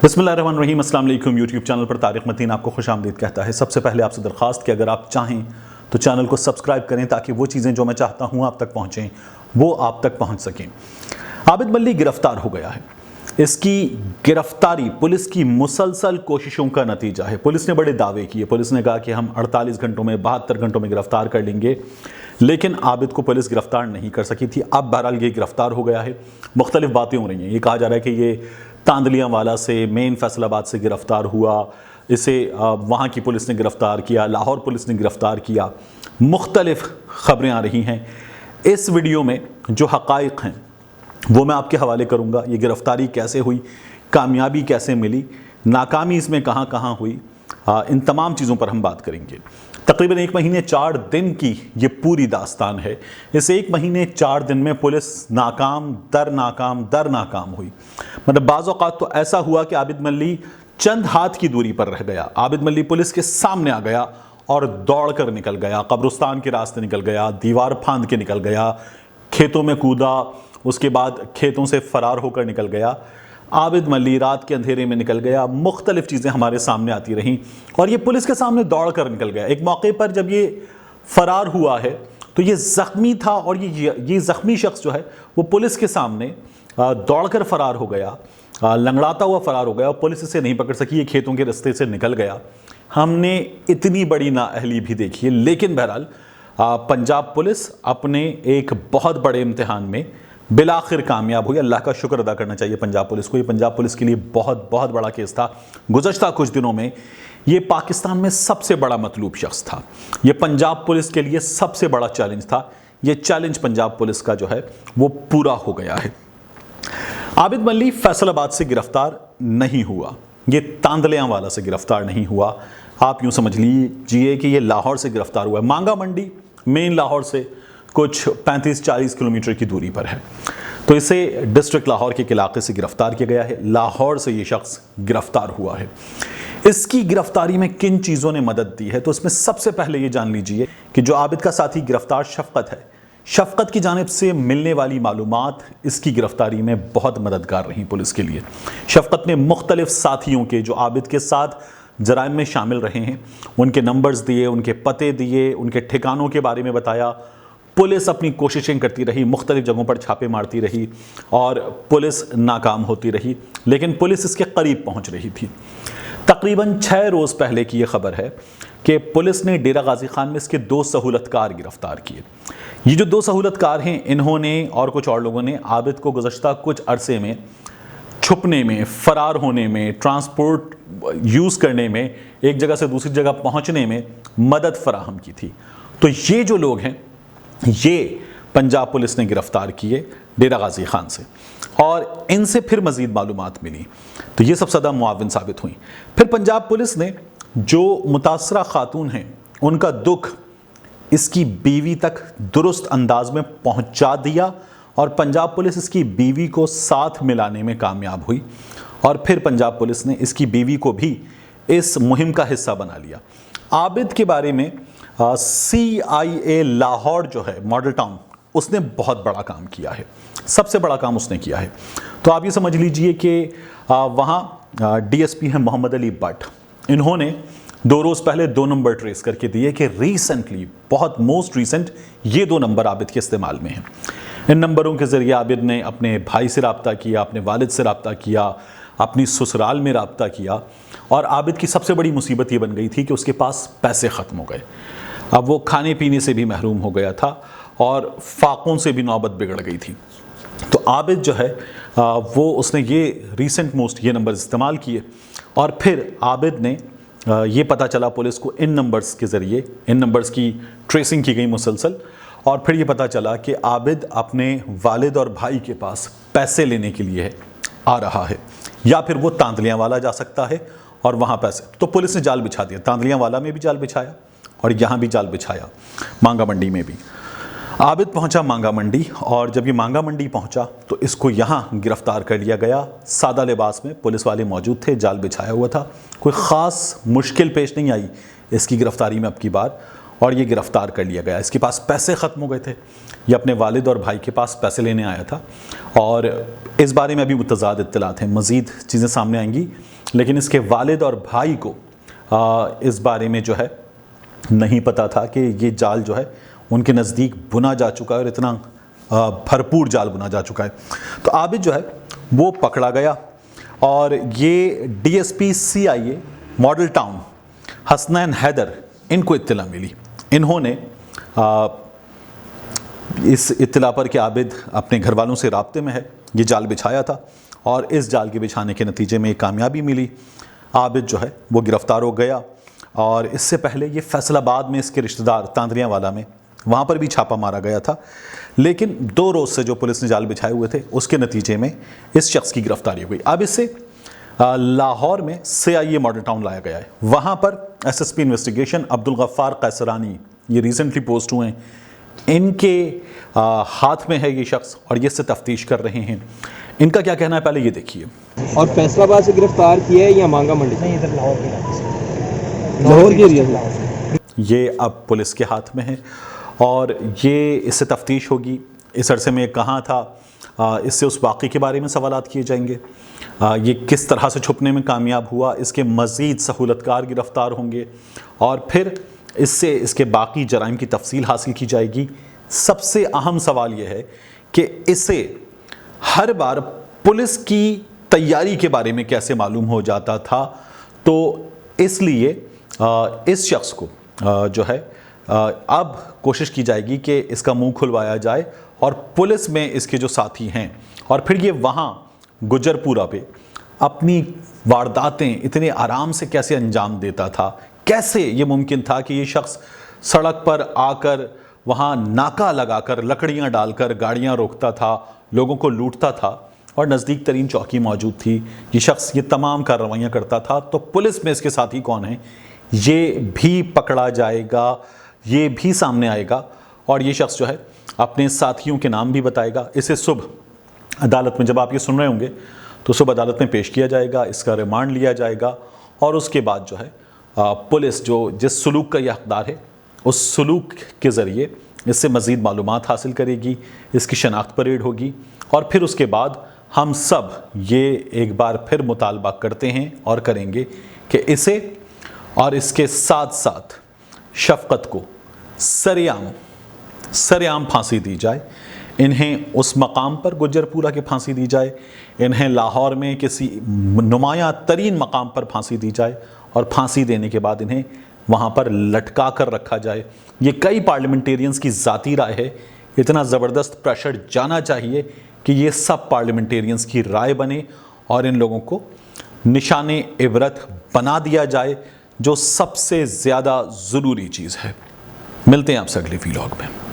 बिस्मिल्लाहिर्रहमानिर्रहीम। अस्सलाम वालेकुम। यूट्यूब चैनल पर तारिक मतीन आपको खुश आमदीद कहता है। सबसे पहले आपसे दरख्वास्त कि अगर आप चाहें तो चैनल को सब्सक्राइब करें ताकि वो चीज़ें जो मैं चाहता हूँ आप तक पहुँचें वो आप तक पहुँच सकें। आबिद मल्लिक गिरफ्तार हो गया है। इसकी गिरफ्तारी पुलिस की मुसलसल कोशिशों का नतीजा है। पुलिस ने बड़े दावे किए। पुलिस ने कहा कि हम 48 घंटों में 72 घंटों में गिरफ्तार कर लेंगे, लेकिन आबिद को पुलिस गिरफ्तार नहीं कर सकी थी। अब बहरहाल ये गिरफ्तार हो गया है। मुख्तलिफ बातें हो रही हैं। ये कहा जा रहा है कि ये तांदलियांवाला से, मेन फैसलाबाद से गिरफ्तार हुआ, इसे वहाँ की पुलिस ने गिरफ्तार किया, लाहौर पुलिस ने गिरफ्तार किया। मुख्तलिफ ख़बरें आ रही हैं। इस वीडियो में जो हक़ाइक़ हैं वो मैं आपके हवाले करूँगा। ये गिरफ्तारी कैसे हुई, कामयाबी कैसे मिली, नाकामी इसमें कहाँ कहाँ हुई, इन तमाम चीज़ों पर हम बात करेंगे। तकरीबन 1 महीने 4 दिन की ये पूरी दास्तान है। इस 1 महीने 4 दिन में पुलिस नाकाम दर नाकाम हुई। मतलब बाज़ औक़ात तो ऐसा हुआ कि आबिद मल्ली चंद हाथ की दूरी पर रह गया। आबिद मल्ली पुलिस के सामने आ गया और दौड़ कर निकल गया, कब्रिस्तान के रास्ते निकल गया, दीवार फांद के निकल गया, खेतों में कूदा, उसके बाद खेतों से फ़रार होकर निकल गया। आबिद मल्ली रात के अंधेरे में निकल गया। मुख्तलिफ चीज़ें हमारे सामने आती रहीं और ये पुलिस के सामने दौड़ कर निकल गया। एक मौके पर जब ये फ़रार हुआ है तो ये ज़ख्मी था और ये ज़ख्मी शख्स जो है वो पुलिस के सामने दौड़ कर फ़रार हो गया, लंगड़ाता हुआ फ़रार हो गया और पुलिस इसे नहीं पकड़ सकी। ये खेतों के रास्ते से निकल गया। हमने इतनी बड़ी नाअहली भी देखी है, लेकिन बहरहाल पंजाब पुलिस अपने एक बहुत बड़े इम्तिहान में बिलाखिर कामयाब हुई। अल्लाह का शुक्र अदा करना चाहिए पंजाब पुलिस को। ये पंजाब पुलिस के लिए बहुत बड़ा केस था। गुज़श्ता कुछ दिनों में ये पाकिस्तान में सबसे बड़ा मतलूब शख्स था। ये पंजाब पुलिस के लिए सबसे बड़ा चैलेंज था। ये चैलेंज पंजाब पुलिस का जो है वो पूरा हो गया है। आबिद मल्ली फैसलाबाद से गिरफ्तार नहीं हुआ, ये तांदलियांवाला से गिरफ्तार नहीं हुआ। आप यूँ समझ लीजिए कि ये लाहौर से गिरफ्तार हुआ है। मांगा मंडी मेन लाहौर से कुछ 35-40 किलोमीटर की दूरी पर है। तो इसे डिस्ट्रिक्ट लाहौर के इलाके से गिरफ्तार किया गया है। लाहौर से ये शख्स गिरफ्तार हुआ है। इसकी गिरफ्तारी में किन चीज़ों ने मदद दी है, तो इसमें सबसे पहले ये जान लीजिए कि जो आबिद का साथी गिरफ्तार शफ़क़त है, शफ़क़त की जानिब से मिलने वाली मालूमात इसकी गिरफ्तारी में बहुत मददगार रही पुलिस के लिए। शफ़क़त ने मुख्तलिफ साथियों के जो आबिद के साथ जराइम में शामिल रहे हैं उनके नंबर्स दिए, उनके पते दिए, उनके ठिकानों के बारे में बताया। पुलिस अपनी कोशिशें करती रही, मुख्तलिफ जगहों पर छापे मारती रही और पुलिस नाकाम होती रही, लेकिन पुलिस इसके करीब पहुंच रही थी। तकरीबन 6 रोज़ पहले की ये खबर है कि पुलिस ने डेरा गाजी खान में इसके 2 सहूलतकार गिरफ्तार किए। ये जो 2 सहूलतकार हैं, इन्होंने और कुछ और लोगों ने आबिद को गुज़श्ता कुछ अरसे में छुपने में, फ़रार होने में, ट्रांसपोर्ट यूज़ करने में, एक जगह से दूसरी जगह पहुँचने में मदद फराहम की थी। तो ये जो लोग हैं ये पंजाब पुलिस ने गिरफ्तार किए डेरा गाजी खान से और इनसे फिर मज़ीद मालूमात मिली, तो ये सब सदा मुआविन साबित हुई। फिर पंजाब पुलिस ने जो मुतासरा खातून हैं उनका दुख इसकी बीवी तक दुरुस्त अंदाज में पहुंचा दिया और पंजाब पुलिस इसकी बीवी को साथ मिलाने में कामयाब हुई और फिर पंजाब पुलिस ने इसकी बीवी को भी इस मुहिम का हिस्सा बना लिया। आबिद के बारे में CIA लाहौर जो है मॉडल टाउन, उसने बहुत बड़ा काम किया है, सबसे बड़ा काम उसने किया है। तो आप ये समझ लीजिए कि वहाँ DSP हैं मोहम्मद अली बट। इन्होंने 2 रोज़ पहले 2 नंबर ट्रेस करके दिए कि रिसेंटली, बहुत मोस्ट रिसेंट, ये 2 नंबर आबिद के इस्तेमाल में हैं। इन नंबरों के ज़रिए आबिद ने अपने भाई से रब्ता किया, अपने वालिद से रब्ता किया, अपनी ससुराल में रब्ता किया और आबिद की सबसे बड़ी मुसीबत ये बन गई थी कि उसके पास पैसे ख़त्म हो गए। अब वो खाने पीने से भी महरूम हो गया था और फाकों से भी नौबत बिगड़ गई थी। तो आबिद जो है वो उसने ये रिसेंट मोस्ट ये नंबर इस्तेमाल किए और फिर आबिद ने ये पता चला पुलिस को इन नंबर्स के ज़रिए, इन नंबर्स की ट्रेसिंग की गई मुसलसल और फिर ये पता चला कि आबिद अपने वालिद और भाई के पास पैसे लेने के लिए आ रहा है या फिर वो तांदलियांवाला जा सकता है और वहाँ पैसे। तो पुलिस ने जाल बिछा दिया, तांदलियांवाला में भी जाल बिछाया और यहाँ भी जाल बिछाया, मांगा मंडी में भी। आबिद पहुँचा मांगा मंडी और जब ये मांगा मंडी पहुँचा तो इसको यहाँ गिरफ़्तार कर लिया गया। सादा लिबास में पुलिस वाले मौजूद थे, जाल बिछाया हुआ था। कोई ख़ास मुश्किल पेश नहीं आई इसकी गिरफ़्तारी में अब की बार اور یہ گرفتار کر لیا گیا۔ اس کے پاس پیسے ختم ہو گئے تھے، یہ اپنے والد اور بھائی کے پاس پیسے لینے آیا تھا، اور اس بارے میں ابھی متضاد اطلاعات ہیں، مزید چیزیں سامنے آئیں گی، لیکن اس کے والد اور بھائی کو اس بارے میں جو ہے نہیں پتا تھا کہ یہ جال جو ہے ان کے نزدیک بنا جا چکا ہے، اور اتنا بھرپور جال بنا جا چکا ہے۔ تو عابد جو ہے وہ پکڑا گیا، اور یہ D S P CIA model town Hasnain Haider ان کو اطلاع ملی۔ انہوں نے اس اطلاع پر کہ عابد اپنے گھر والوں سے رابطے میں ہے، یہ جال بچھایا تھا، اور اس جال کے بچھانے کے نتیجے میں ایک کامیابی ملی۔ عابد جو ہے وہ گرفتار ہو گیا، اور اس سے پہلے یہ فیصل آباد میں اس کے رشتہ دار تاندریاں والا میں، وہاں پر بھی چھاپا مارا گیا تھا، لیکن 2 روز سے جو پولیس نے جال بچھائے ہوئے تھے اس کے نتیجے میں اس شخص کی گرفتاری ہوئی۔ اب اسے لاہور میں CIA ماڈل ٹاؤن لایا گیا ہے، وہاں پر SSP انویسٹیگیشن عبدالغفار قیصرانی یہ ریسنٹلی پوسٹ ہوئے ہیں، ان کے ہاتھ میں ہے یہ شخص، اور یہ اس سے تفتیش کر رہے ہیں۔ ان کا کیا کہنا ہے پہلے یہ دیکھیے۔ اور فیصل آباد سے گرفتار کیا ہے یا مانگا منڈی؟ نہیں، ادھر لاہور کے ایریا۔ یہ اب پولیس کے ہاتھ میں ہے، اور یہ اس سے تفتیش ہوگی، اس عرصے میں کہاں تھا، اس سے اس واقعے کے بارے میں سوالات کیے جائیں گے، یہ کس طرح سے چھپنے میں کامیاب ہوا، اس کے مزید سہولت کار گرفتار ہوں گے، اور پھر اس سے اس کے باقی جرائم کی تفصیل حاصل کی جائے گی۔ سب سے اہم سوال یہ ہے کہ اسے ہر بار پولیس کی تیاری کے بارے میں کیسے معلوم ہو جاتا تھا، تو اس لیے اس شخص کو جو ہے اب کوشش کی جائے گی کہ اس کا منہ کھلوایا جائے، اور پولیس میں اس کے جو ساتھی ہیں، اور پھر یہ وہاں گجر پورہ پہ اپنی وارداتیں اتنے آرام سے کیسے انجام دیتا تھا، کیسے یہ ممکن تھا کہ یہ شخص سڑک پر آ کر وہاں ناکا لگا کر لکڑیاں ڈال کر گاڑیاں روکتا تھا، لوگوں کو لوٹتا تھا، اور نزدیک ترین چوکی موجود تھی، یہ شخص یہ تمام کارروائیاں کرتا تھا۔ تو پولیس میں اس کے ساتھی کون ہیں یہ بھی پکڑا جائے گا، یہ بھی سامنے آئے گا، اور یہ شخص جو ہے اپنے ساتھیوں کے نام بھی بتائے گا۔ اسے صبح عدالت میں، جب آپ یہ سن رہے ہوں گے تو صبح عدالت میں پیش کیا جائے گا، اس کا ریمانڈ لیا جائے گا، اور اس کے بعد جو ہے پولیس جو جس سلوک کا یہ حقدار ہے اس سلوک کے ذریعے اس سے مزید معلومات حاصل کرے گی، اس کی شناخت پریڈ ہوگی، اور پھر اس کے بعد ہم سب یہ ایک بار پھر مطالبہ کرتے ہیں اور کریں گے کہ اسے اور اس کے ساتھ ساتھ شفقت کو سریعام پھانسی دی جائے، انہیں اس مقام پر گجر پورہ کے پھانسی دی جائے، انہیں لاہور میں کسی نمایاں ترین مقام پر پھانسی دی جائے، اور پھانسی دینے کے بعد انہیں وہاں پر لٹکا کر رکھا جائے۔ یہ کئی پارلیمنٹیرینز کی ذاتی رائے ہے، اتنا زبردست پریشر جانا چاہیے کہ یہ سب پارلیمنٹیرینز کی رائے بنے، اور ان لوگوں کو نشان عبرت بنا دیا جائے، جو سب سے زیادہ ضروری چیز ہے۔ ملتے ہیں آپ سے اگلے ویلاگ میں۔